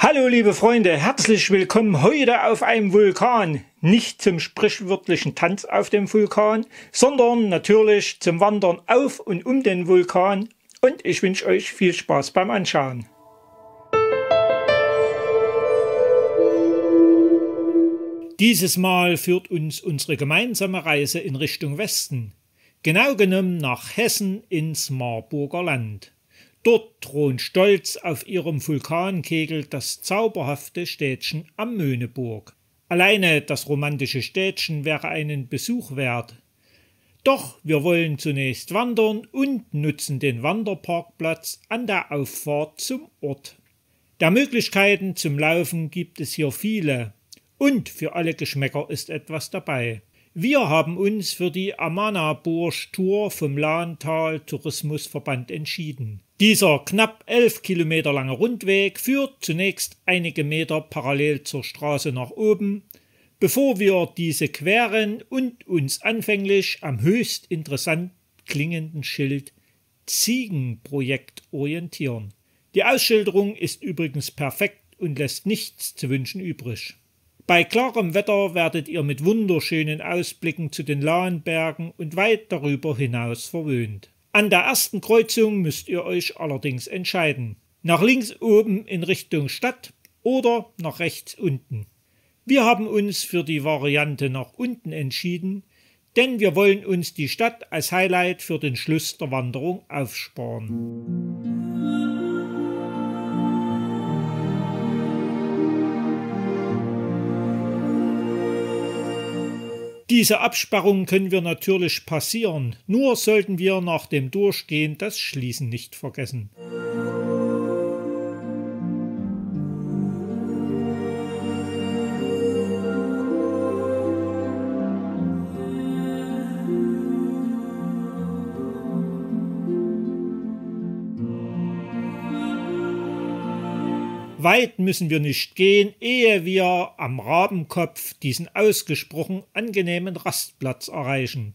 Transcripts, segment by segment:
Hallo liebe Freunde, herzlich willkommen heute auf einem Vulkan. Nicht zum sprichwörtlichen Tanz auf dem Vulkan, sondern natürlich zum Wandern auf und um den Vulkan. Und ich wünsche euch viel Spaß beim Anschauen. Dieses Mal führt uns unsere gemeinsame Reise in Richtung Westen. Genau genommen nach Hessen ins Marburger Land. Dort thront stolz auf ihrem Vulkankegel das zauberhafte Städtchen Amöneburg. Alleine das romantische Städtchen wäre einen Besuch wert. Doch wir wollen zunächst wandern und nutzen den Wanderparkplatz an der Auffahrt zum Ort. Der Möglichkeiten zum Laufen gibt es hier viele und für alle Geschmäcker ist etwas dabei. Wir haben uns für die Amöneburg-Tour vom Lahntal Tourismusverband entschieden. Dieser knapp 11 Kilometer lange Rundweg führt zunächst einige Meter parallel zur Straße nach oben, bevor wir diese queren und uns anfänglich am höchst interessant klingenden Schild Ziegenprojekt orientieren. Die Ausschilderung ist übrigens perfekt und lässt nichts zu wünschen übrig. Bei klarem Wetter werdet ihr mit wunderschönen Ausblicken zu den Lahnbergen und weit darüber hinaus verwöhnt. An der ersten Kreuzung müsst ihr euch allerdings entscheiden. Nach links oben in Richtung Stadt oder nach rechts unten. Wir haben uns für die Variante nach unten entschieden, denn wir wollen uns die Stadt als Highlight für den Schluss der Wanderung aufsparen. Diese Absperrung können wir natürlich passieren, nur sollten wir nach dem Durchgehen das Schließen nicht vergessen. Weit müssen wir nicht gehen, ehe wir am Rabenkopf diesen ausgesprochen angenehmen Rastplatz erreichen.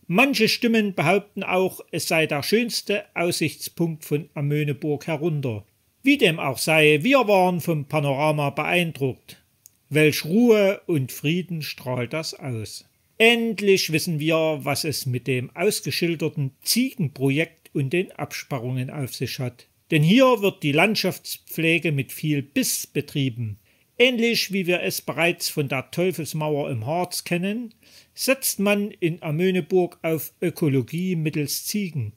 Manche Stimmen behaupten auch, es sei der schönste Aussichtspunkt von Amöneburg herunter. Wie dem auch sei, wir waren vom Panorama beeindruckt. Welch Ruhe und Frieden strahlt das aus. Endlich wissen wir, was es mit dem ausgeschilderten Ziegenprojekt und den Absperrungen auf sich hat. Denn hier wird die Landschaftspflege mit viel Biss betrieben. Ähnlich wie wir es bereits von der Teufelsmauer im Harz kennen, setzt man in Amöneburg auf Ökologie mittels Ziegen.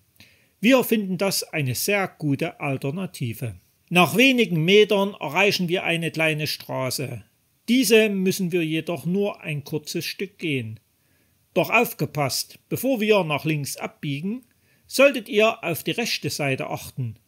Wir finden das eine sehr gute Alternative. Nach wenigen Metern erreichen wir eine kleine Straße. Diese müssen wir jedoch nur ein kurzes Stück gehen. Doch aufgepasst, bevor wir nach links abbiegen, solltet ihr auf die rechte Seite achten.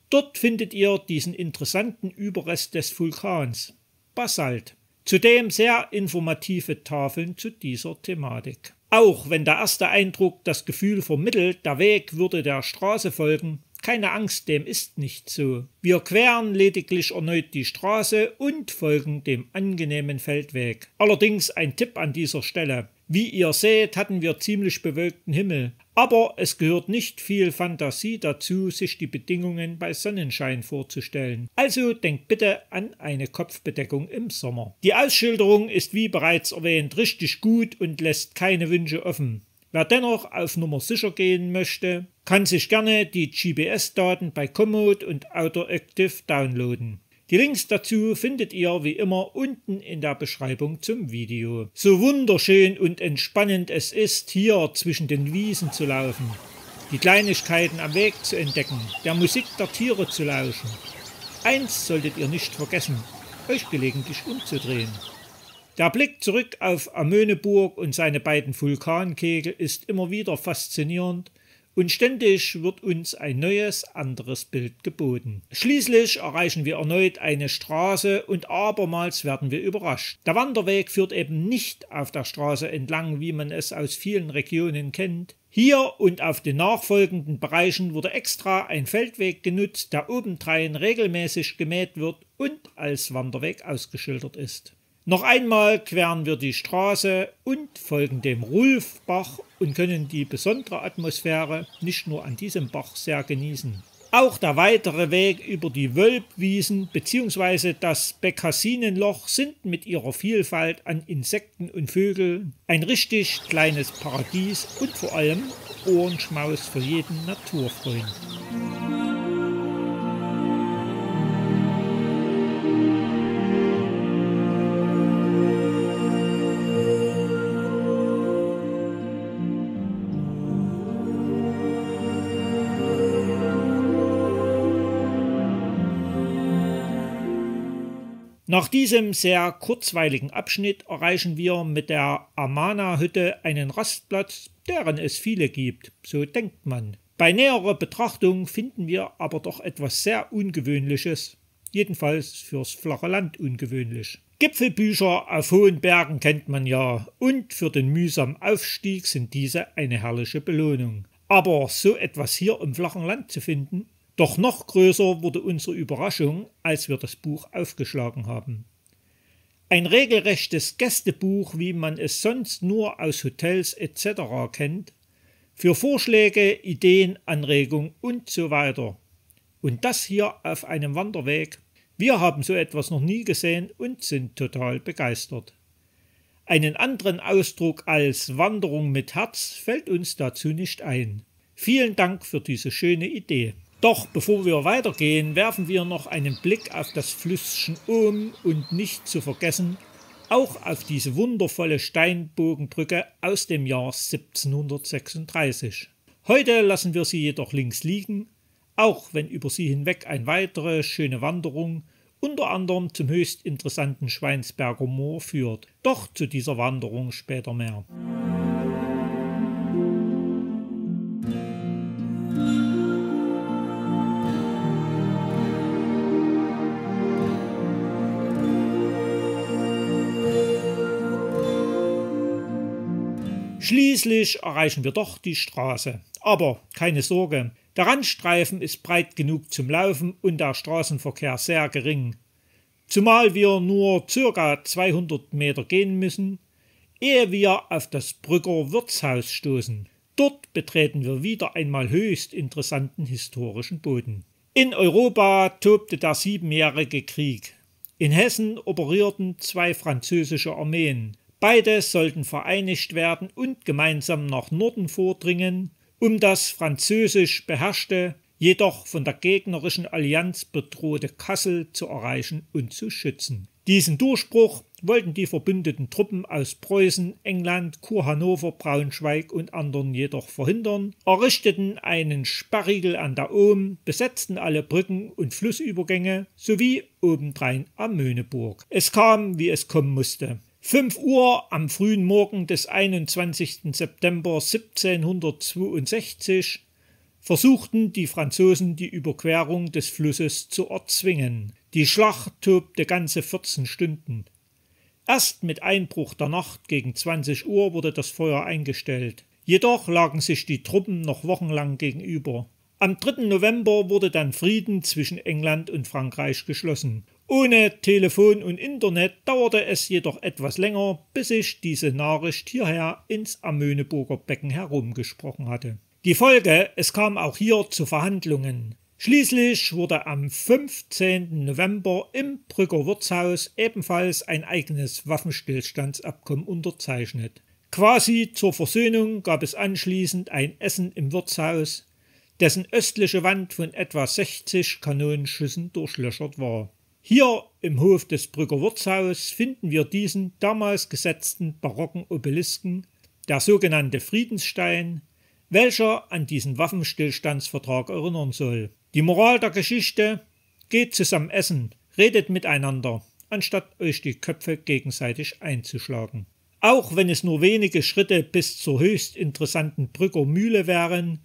Dort findet ihr diesen interessanten Überrest des Vulkans, Basalt. Zudem sehr informative Tafeln zu dieser Thematik. Auch wenn der erste Eindruck das Gefühl vermittelt, der Weg würde der Straße folgen, keine Angst, dem ist nicht so. Wir queren lediglich erneut die Straße und folgen dem angenehmen Feldweg. Allerdings ein Tipp an dieser Stelle. Wie ihr seht, hatten wir ziemlich bewölkten Himmel. Aber es gehört nicht viel Fantasie dazu, sich die Bedingungen bei Sonnenschein vorzustellen. Also denkt bitte an eine Kopfbedeckung im Sommer. Die Ausschilderung ist wie bereits erwähnt richtig gut und lässt keine Wünsche offen. Wer dennoch auf Nummer sicher gehen möchte, kann sich gerne die GPS-Daten bei Komoot und Autoactive downloaden. Die Links dazu findet ihr wie immer unten in der Beschreibung zum Video. So wunderschön und entspannend es ist, hier zwischen den Wiesen zu laufen, die Kleinigkeiten am Weg zu entdecken, der Musik der Tiere zu lauschen. Eins solltet ihr nicht vergessen, euch gelegentlich umzudrehen. Der Blick zurück auf Amöneburg und seine beiden Vulkankegel ist immer wieder faszinierend und ständig wird uns ein neues, anderes Bild geboten. Schließlich erreichen wir erneut eine Straße und abermals werden wir überrascht. Der Wanderweg führt eben nicht auf der Straße entlang, wie man es aus vielen Regionen kennt. Hier und auf den nachfolgenden Bereichen wurde extra ein Feldweg genutzt, der obendrein regelmäßig gemäht wird und als Wanderweg ausgeschildert ist. Noch einmal queren wir die Straße und folgen dem Rulfbach und können die besondere Atmosphäre nicht nur an diesem Bach sehr genießen. Auch der weitere Weg über die Wölbwiesen bzw. das Bekassinenloch sind mit ihrer Vielfalt an Insekten und Vögeln ein richtig kleines Paradies und vor allem Ohrenschmaus für jeden Naturfreund. Nach diesem sehr kurzweiligen Abschnitt erreichen wir mit der Amana-Hütte einen Rastplatz, deren es viele gibt, so denkt man. Bei näherer Betrachtung finden wir aber doch etwas sehr Ungewöhnliches, jedenfalls fürs flache Land ungewöhnlich. Gipfelbücher auf hohen Bergen kennt man ja, und für den mühsamen Aufstieg sind diese eine herrliche Belohnung. Aber so etwas hier im flachen Land zu finden? Doch noch größer wurde unsere Überraschung, als wir das Buch aufgeschlagen haben. Ein regelrechtes Gästebuch, wie man es sonst nur aus Hotels etc. kennt, für Vorschläge, Ideen, Anregungen und so weiter. Und das hier auf einem Wanderweg. Wir haben so etwas noch nie gesehen und sind total begeistert. Einen anderen Ausdruck als Wanderung mit Herz fällt uns dazu nicht ein. Vielen Dank für diese schöne Idee. Doch bevor wir weitergehen, werfen wir noch einen Blick auf das Flüsschen Ohm und nicht zu vergessen, auch auf diese wundervolle Steinbogenbrücke aus dem Jahr 1736. Heute lassen wir sie jedoch links liegen, auch wenn über sie hinweg eine weitere schöne Wanderung, unter anderem zum höchst interessanten Schweinsberger Moor führt. Doch zu dieser Wanderung später mehr. Schließlich erreichen wir doch die Straße. Aber keine Sorge, der Randstreifen ist breit genug zum Laufen und der Straßenverkehr sehr gering. Zumal wir nur ca. 200 Meter gehen müssen, ehe wir auf das Brügger Wirtshaus stoßen. Dort betreten wir wieder einmal höchst interessanten historischen Boden. In Europa tobte der Siebenjährige Krieg. In Hessen operierten 2 französische Armeen. Beide sollten vereinigt werden und gemeinsam nach Norden vordringen, um das französisch beherrschte, jedoch von der gegnerischen Allianz bedrohte Kassel zu erreichen und zu schützen. Diesen Durchbruch wollten die verbündeten Truppen aus Preußen, England, Kurhannover, Braunschweig und anderen jedoch verhindern, errichteten einen Sperrriegel an der Ohm, besetzten alle Brücken und Flussübergänge sowie obendrein am Möhneburg. Es kam, wie es kommen musste. 5 Uhr am frühen Morgen des 21. September 1762 versuchten die Franzosen die Überquerung des Flusses zu erzwingen. Die Schlacht tobte ganze 14 Stunden. Erst mit Einbruch der Nacht gegen 20 Uhr wurde das Feuer eingestellt. Jedoch lagen sich die Truppen noch wochenlang gegenüber. Am 3. November wurde dann Frieden zwischen England und Frankreich geschlossen. Ohne Telefon und Internet dauerte es jedoch etwas länger, bis sich diese Nachricht hierher ins Amöneburger Becken herumgesprochen hatte. Die Folge, es kam auch hier zu Verhandlungen. Schließlich wurde am 15. November im Brügger Wirtshaus ebenfalls ein eigenes Waffenstillstandsabkommen unterzeichnet. Quasi zur Versöhnung gab es anschließend ein Essen im Wirtshaus, dessen östliche Wand von etwa 60 Kanonenschüssen durchlöchert war. Hier im Hof des Brügger Wirtshaus finden wir diesen damals gesetzten barocken Obelisken, der sogenannte Friedensstein, welcher an diesen Waffenstillstandsvertrag erinnern soll. Die Moral der Geschichte: geht zusammen essen, redet miteinander, anstatt euch die Köpfe gegenseitig einzuschlagen. Auch wenn es nur wenige Schritte bis zur höchst interessanten Brügger Mühle wären,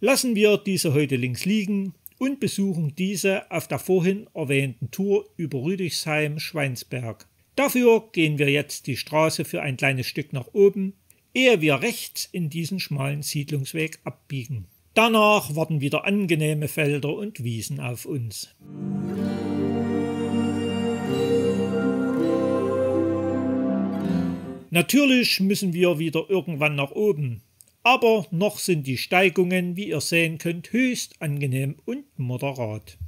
lassen wir diese heute links liegen und besuchen diese auf der vorhin erwähnten Tour über Rüdigsheim-Schweinsberg. Dafür gehen wir jetzt die Straße für ein kleines Stück nach oben, ehe wir rechts in diesen schmalen Siedlungsweg abbiegen. Danach warten wieder angenehme Felder und Wiesen auf uns. Natürlich müssen wir wieder irgendwann nach oben, aber noch sind die Steigungen, wie ihr sehen könnt, höchst angenehm und moderat.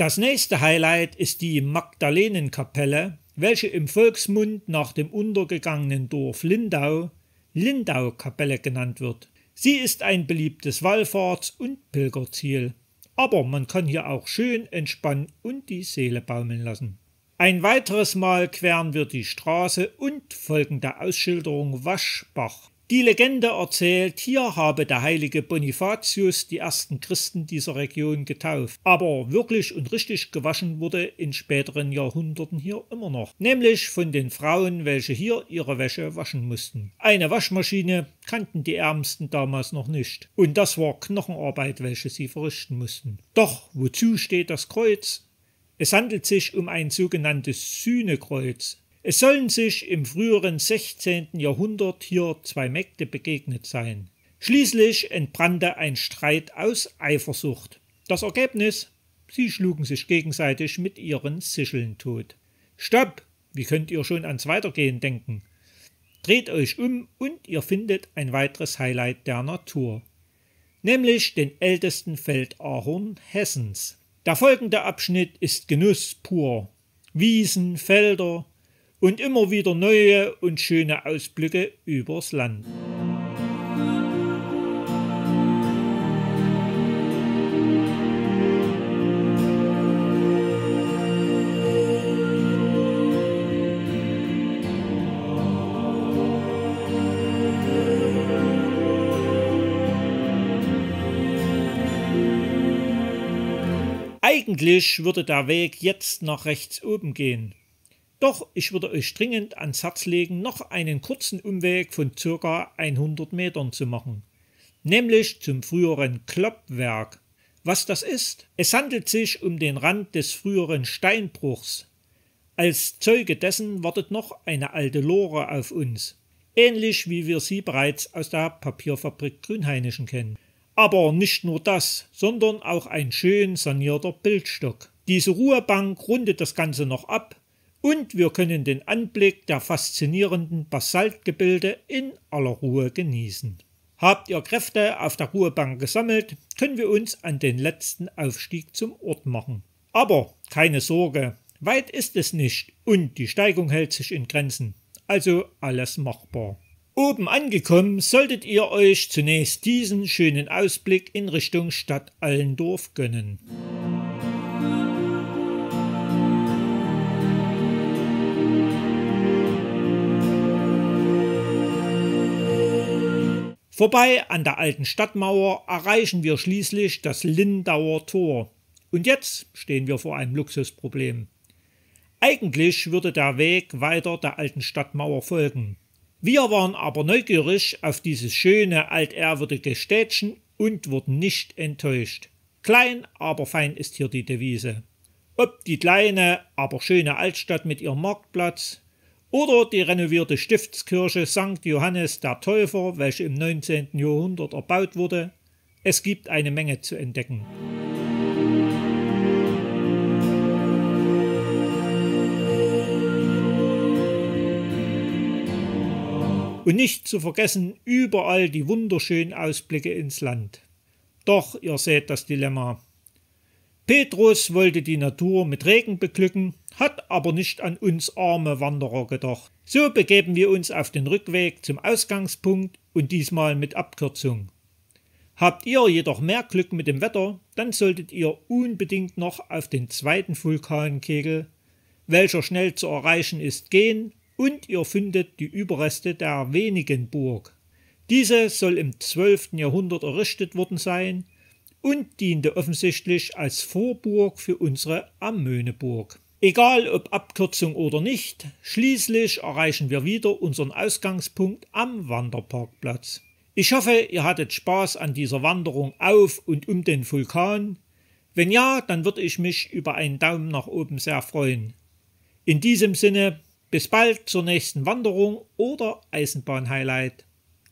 Das nächste Highlight ist die Magdalenenkapelle, welche im Volksmund nach dem untergegangenen Dorf Lindau Lindau-Kapelle genannt wird. Sie ist ein beliebtes Wallfahrts- und Pilgerziel, aber man kann hier auch schön entspannen und die Seele baumeln lassen. Ein weiteres Mal queren wir die Straße und folgen der Ausschilderung Waschbach. Die Legende erzählt, hier habe der heilige Bonifatius die ersten Christen dieser Region getauft. Aber wirklich und richtig gewaschen wurde in späteren Jahrhunderten hier immer noch. Nämlich von den Frauen, welche hier ihre Wäsche waschen mussten. Eine Waschmaschine kannten die Ärmsten damals noch nicht. Und das war Knochenarbeit, welche sie verrichten mussten. Doch wozu steht das Kreuz? Es handelt sich um ein sogenanntes Sühnekreuz. Es sollen sich im früheren 16. Jahrhundert hier zwei Mägde begegnet sein. Schließlich entbrannte ein Streit aus Eifersucht. Das Ergebnis? Sie schlugen sich gegenseitig mit ihren Sicheln tot. Stopp! Wie könnt ihr schon ans Weitergehen denken? Dreht euch um und ihr findet ein weiteres Highlight der Natur. Nämlich den ältesten Feldahorn Hessens. Der folgende Abschnitt ist Genuss pur. Wiesen, Felder und immer wieder neue und schöne Ausblicke übers Land. Eigentlich würde der Weg jetzt nach rechts oben gehen. Doch ich würde euch dringend ans Herz legen, noch einen kurzen Umweg von ca. 100 Metern zu machen. Nämlich zum früheren Kloppwerk. Was das ist? Es handelt sich um den Rand des früheren Steinbruchs. Als Zeuge dessen wartet noch eine alte Lore auf uns. Ähnlich wie wir sie bereits aus der Papierfabrik Grünhainichen kennen. Aber nicht nur das, sondern auch ein schön sanierter Bildstock. Diese Ruhebank rundet das Ganze noch ab und wir können den Anblick der faszinierenden Basaltgebilde in aller Ruhe genießen. Habt ihr Kräfte auf der Ruhebank gesammelt, können wir uns an den letzten Aufstieg zum Ort machen. Aber keine Sorge, weit ist es nicht und die Steigung hält sich in Grenzen, also alles machbar. Oben angekommen solltet ihr euch zunächst diesen schönen Ausblick in Richtung Stadt Allendorf gönnen. Vorbei an der alten Stadtmauer erreichen wir schließlich das Lindauer Tor. Und jetzt stehen wir vor einem Luxusproblem. Eigentlich würde der Weg weiter der alten Stadtmauer folgen. Wir waren aber neugierig auf dieses schöne, altehrwürdige Städtchen und wurden nicht enttäuscht. Klein, aber fein ist hier die Devise. Ob die kleine, aber schöne Altstadt mit ihrem Marktplatz oder die renovierte Stiftskirche St. Johannes der Täufer, welche im 19. Jahrhundert erbaut wurde, es gibt eine Menge zu entdecken. Und nicht zu vergessen, überall die wunderschönen Ausblicke ins Land. Doch, ihr seht das Dilemma. Petrus wollte die Natur mit Regen beglücken, hat aber nicht an uns arme Wanderer gedacht. So begeben wir uns auf den Rückweg zum Ausgangspunkt und diesmal mit Abkürzung. Habt ihr jedoch mehr Glück mit dem Wetter, dann solltet ihr unbedingt noch auf den zweiten Vulkankegel, welcher schnell zu erreichen ist, gehen und ihr findet die Überreste der Wenigenburg. Diese soll im 12. Jahrhundert errichtet worden sein und diente offensichtlich als Vorburg für unsere Amöneburg. Egal ob Abkürzung oder nicht, schließlich erreichen wir wieder unseren Ausgangspunkt am Wanderparkplatz. Ich hoffe, ihr hattet Spaß an dieser Wanderung auf und um den Vulkan. Wenn ja, dann würde ich mich über einen Daumen nach oben sehr freuen. In diesem Sinne, bis bald zur nächsten Wanderung oder Eisenbahnhighlight.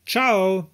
Ciao!